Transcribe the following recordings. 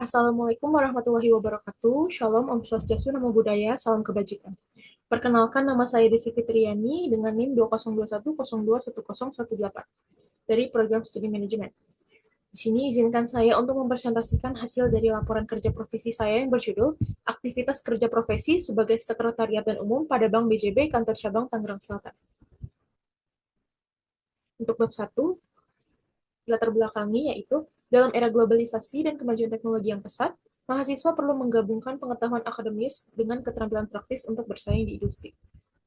Assalamualaikum warahmatullahi wabarakatuh. Shalom, Om Swastiastu, Namo Buddhaya, Salam Kebajikan. Perkenalkan, nama saya Desi Fitriani dengan NIM 2021021018 dari Program Studi Manajemen. Di sini izinkan saya untuk mempresentasikan hasil dari laporan kerja profesi saya yang berjudul Aktivitas Kerja Profesi sebagai Sekretariat dan Umum pada Bank BJB Kantor Cabang Tangerang Selatan. Untuk bab 1, latar belakangi yaitu dalam era globalisasi dan kemajuan teknologi yang pesat, mahasiswa perlu menggabungkan pengetahuan akademis dengan keterampilan praktis untuk bersaing di industri.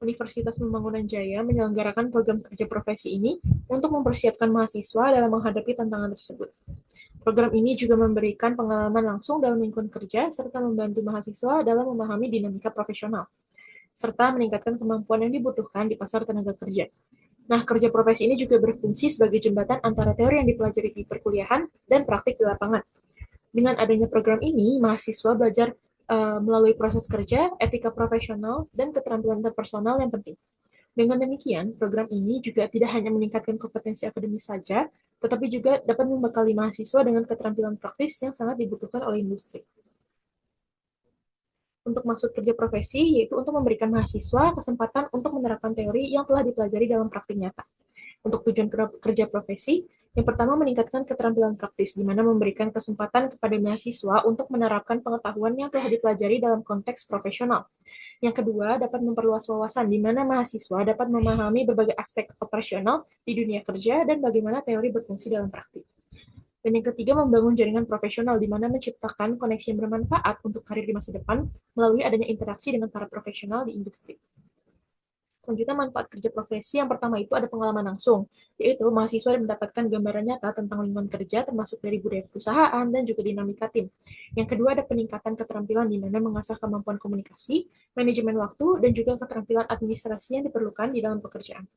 Universitas Pembangunan Jaya menyelenggarakan program kerja profesi ini untuk mempersiapkan mahasiswa dalam menghadapi tantangan tersebut. Program ini juga memberikan pengalaman langsung dalam lingkungan kerja serta membantu mahasiswa dalam memahami dinamika profesional, serta meningkatkan kemampuan yang dibutuhkan di pasar tenaga kerja. Nah, kerja profesi ini juga berfungsi sebagai jembatan antara teori yang dipelajari di perkuliahan dan praktik di lapangan. Dengan adanya program ini, mahasiswa belajar melalui proses kerja, etika profesional, dan keterampilan interpersonal yang penting. Dengan demikian, program ini juga tidak hanya meningkatkan kompetensi akademis saja, tetapi juga dapat membekali mahasiswa dengan keterampilan praktis yang sangat dibutuhkan oleh industri. Untuk maksud kerja profesi, yaitu untuk memberikan mahasiswa kesempatan untuk menerapkan teori yang telah dipelajari dalam praktik nyata. Untuk tujuan kerja profesi, yang pertama meningkatkan keterampilan praktis, di mana memberikan kesempatan kepada mahasiswa untuk menerapkan pengetahuan yang telah dipelajari dalam konteks profesional. Yang kedua, dapat memperluas wawasan, di mana mahasiswa dapat memahami berbagai aspek operasional di dunia kerja dan bagaimana teori berfungsi dalam praktik. Dan yang ketiga, membangun jaringan profesional, di mana menciptakan koneksi yang bermanfaat untuk karir di masa depan melalui adanya interaksi dengan para profesional di industri. Selanjutnya, manfaat kerja profesi yang pertama itu ada pengalaman langsung, yaitu mahasiswa mendapatkan gambaran nyata tentang lingkungan kerja termasuk dari budaya perusahaan dan juga dinamika tim. Yang kedua, ada peningkatan keterampilan di mana mengasah kemampuan komunikasi, manajemen waktu, dan juga keterampilan administrasi yang diperlukan di dalam pekerjaan.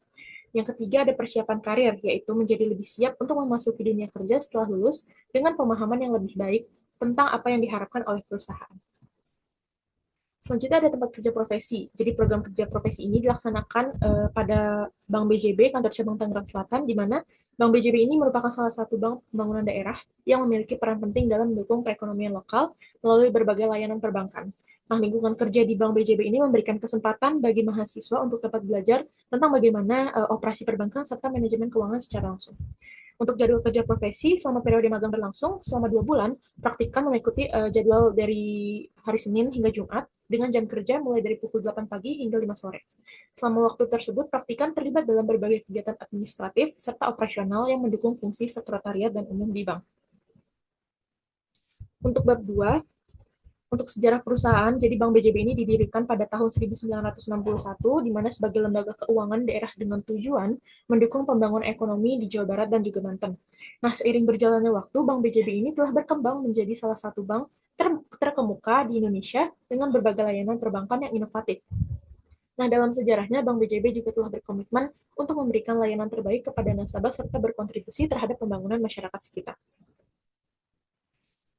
Yang ketiga, ada persiapan karir, yaitu menjadi lebih siap untuk memasuki dunia kerja setelah lulus dengan pemahaman yang lebih baik tentang apa yang diharapkan oleh perusahaan. Selanjutnya ada tempat kerja profesi. Jadi program kerja profesi ini dilaksanakan pada Bank BJB, Kantor Cabang Tangerang Selatan, di mana Bank BJB ini merupakan salah satu bank pembangunan daerah yang memiliki peran penting dalam mendukung perekonomian lokal melalui berbagai layanan perbankan. Nah, lingkungan kerja di Bank BJB ini memberikan kesempatan bagi mahasiswa untuk dapat belajar tentang bagaimana operasi perbankan serta manajemen keuangan secara langsung. Untuk jadwal kerja profesi selama periode magang berlangsung selama 2 bulan, praktikan mengikuti jadwal dari hari Senin hingga Jumat dengan jam kerja mulai dari pukul 8 pagi hingga 5 sore. Selama waktu tersebut, praktikan terlibat dalam berbagai kegiatan administratif serta operasional yang mendukung fungsi sekretariat dan umum di bank. Untuk bab 2, untuk sejarah perusahaan, jadi Bank BJB ini didirikan pada tahun 1961, di mana sebagai lembaga keuangan daerah dengan tujuan mendukung pembangunan ekonomi di Jawa Barat dan juga Banten. Nah, seiring berjalannya waktu, Bank BJB ini telah berkembang menjadi salah satu bank terkemuka di Indonesia dengan berbagai layanan perbankan yang inovatif. Nah, dalam sejarahnya, Bank BJB juga telah berkomitmen untuk memberikan layanan terbaik kepada nasabah serta berkontribusi terhadap pembangunan masyarakat sekitar.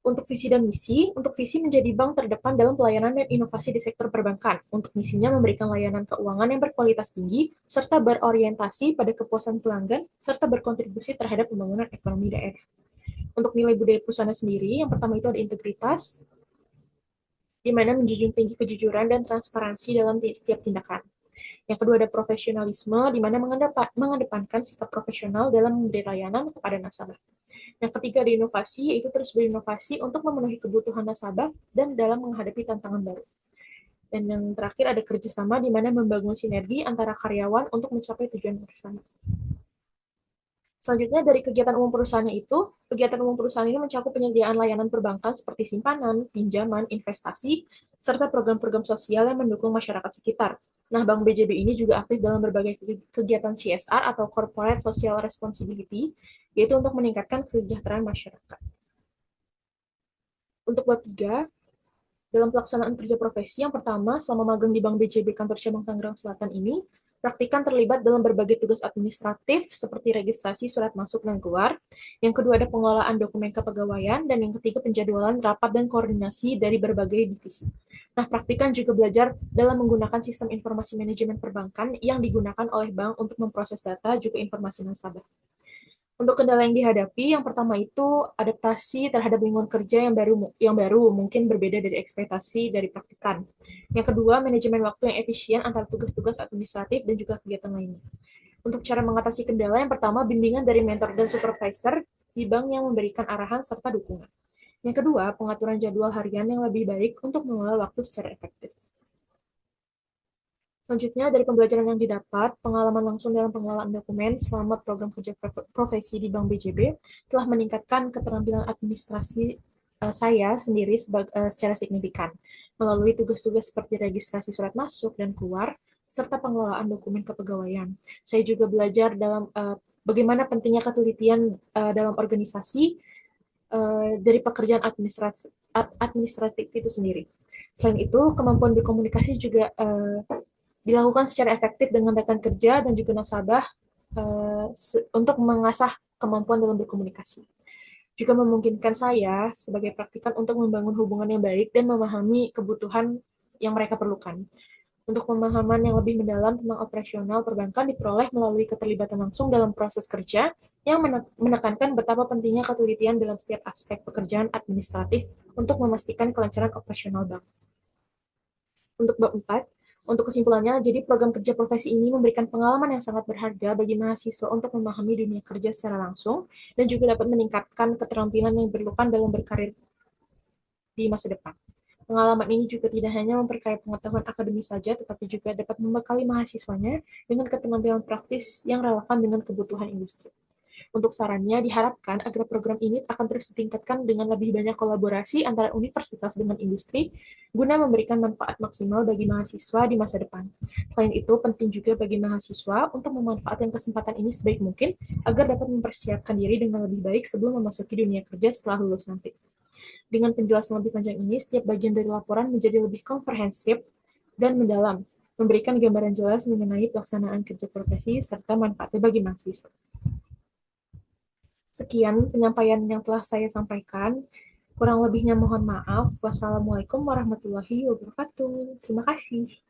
Untuk visi dan misi, untuk visi menjadi bank terdepan dalam pelayanan dan inovasi di sektor perbankan. Untuk misinya memberikan layanan keuangan yang berkualitas tinggi, serta berorientasi pada kepuasan pelanggan, serta berkontribusi terhadap pembangunan ekonomi daerah. Untuk nilai budaya perusahaan sendiri, yang pertama itu ada integritas, di mana menjunjung tinggi kejujuran dan transparansi dalam setiap tindakan. Yang kedua ada profesionalisme, di mana mengedepankan sikap profesional dalam memberi layanan kepada nasabah. Yang ketiga ada inovasi, yaitu terus berinovasi untuk memenuhi kebutuhan nasabah dan dalam menghadapi tantangan baru. Dan yang terakhir ada kerjasama, di mana membangun sinergi antara karyawan untuk mencapai tujuan bersama. Selanjutnya dari kegiatan umum perusahaannya itu, kegiatan umum perusahaan ini mencakup penyediaan layanan perbankan seperti simpanan, pinjaman, investasi, serta program-program sosial yang mendukung masyarakat sekitar. Nah, Bank BJB ini juga aktif dalam berbagai kegiatan CSR atau Corporate Social Responsibility, yaitu untuk meningkatkan kesejahteraan masyarakat. Untuk bab 3, dalam pelaksanaan kerja profesi, yang pertama, selama magang di Bank BJB Kantor Cabang Tangerang Selatan ini, praktikan terlibat dalam berbagai tugas administratif seperti registrasi surat masuk dan keluar. Yang kedua ada pengelolaan dokumen kepegawaian, dan yang ketiga penjadwalan rapat dan koordinasi dari berbagai divisi. Nah, praktikan juga belajar dalam menggunakan sistem informasi manajemen perbankan yang digunakan oleh bank untuk memproses data juga informasi nasabah. Untuk kendala yang dihadapi, yang pertama itu adaptasi terhadap lingkungan kerja yang baru mungkin berbeda dari ekspektasi dari praktikan. Yang kedua, manajemen waktu yang efisien antara tugas-tugas administratif dan juga kegiatan lainnya. Untuk cara mengatasi kendala, yang pertama, bimbingan dari mentor dan supervisor di bank yang memberikan arahan serta dukungan. Yang kedua, pengaturan jadwal harian yang lebih baik untuk mengelola waktu secara efektif. Selanjutnya, dari pembelajaran yang didapat, pengalaman langsung dalam pengelolaan dokumen selama program kerja profesi di Bank BJB telah meningkatkan keterampilan administrasi saya sendiri secara signifikan melalui tugas-tugas seperti registrasi surat masuk dan keluar, serta pengelolaan dokumen kepegawaian. Saya juga belajar dalam bagaimana pentingnya ketelitian dalam organisasi dari pekerjaan administratif itu sendiri. Selain itu, kemampuan berkomunikasi juga dilakukan secara efektif dengan rekan kerja dan juga nasabah untuk mengasah kemampuan dalam berkomunikasi. Juga memungkinkan saya sebagai praktikan untuk membangun hubungan yang baik dan memahami kebutuhan yang mereka perlukan. Untuk pemahaman yang lebih mendalam tentang operasional perbankan diperoleh melalui keterlibatan langsung dalam proses kerja yang menekankan betapa pentingnya ketelitian dalam setiap aspek pekerjaan administratif untuk memastikan kelancaran operasional bank. Untuk bab 4, untuk kesimpulannya, jadi program kerja profesi ini memberikan pengalaman yang sangat berharga bagi mahasiswa untuk memahami dunia kerja secara langsung dan juga dapat meningkatkan keterampilan yang diperlukan dalam berkarir di masa depan. Pengalaman ini juga tidak hanya memperkaya pengetahuan akademis saja, tetapi juga dapat membekali mahasiswanya dengan keterampilan praktis yang relevan dengan kebutuhan industri. Untuk sarannya, diharapkan agar program ini akan terus ditingkatkan dengan lebih banyak kolaborasi antara universitas dengan industri, guna memberikan manfaat maksimal bagi mahasiswa di masa depan. Selain itu, penting juga bagi mahasiswa untuk memanfaatkan kesempatan ini sebaik mungkin agar dapat mempersiapkan diri dengan lebih baik sebelum memasuki dunia kerja setelah lulus nanti. Dengan penjelasan lebih panjang ini, setiap bagian dari laporan menjadi lebih komprehensif dan mendalam, memberikan gambaran jelas mengenai pelaksanaan kerja profesi serta manfaatnya bagi mahasiswa. Sekian penyampaian yang telah saya sampaikan. Kurang lebihnya mohon maaf. Wassalamualaikum warahmatullahi wabarakatuh. Terima kasih.